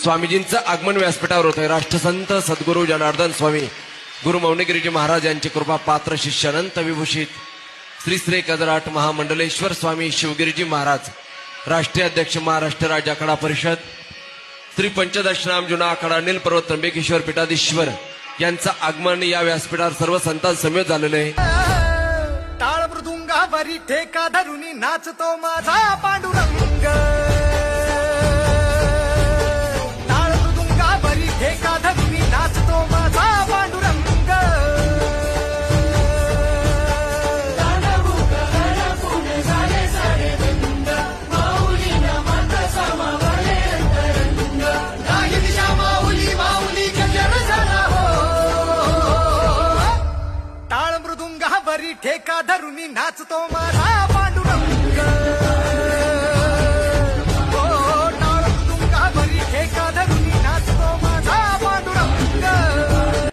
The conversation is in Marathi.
स्वामीजींचं आगमन व्यासपीठावर होतंय. राष्ट्रसंत सद्गुरू जनार्दन स्वामी गुरु मौनगिरीजी महाराज यांची कृपा पात्र शिष्य अनंत विभूषित श्री श्री कदराट महामंडलेश्वर स्वामी शिवगिरीजी महाराज राष्ट्रीय अध्यक्ष महाराष्ट्र राज्य आखाडा परिषद श्री पंचदशनाम जुना आखाडा नील पर्वत त्र्यंबकेश्वर पीठाधीश्वर यांचं आगमन या व्यासपीठावर सर्व संतांसमवेत झालेलं आहे. टाळ मृदुंगावरी ठेका धरुनी नाचतो माझा पांडुरंग. टाळ मृदुंगावरी ठेका धरुनी नाचतो माझा पांडुरंग. नाही दिशा माऊली माऊली गजर झाला हो. टाळ मृदुंगावरी ठेका धरुनी नाचतो माझा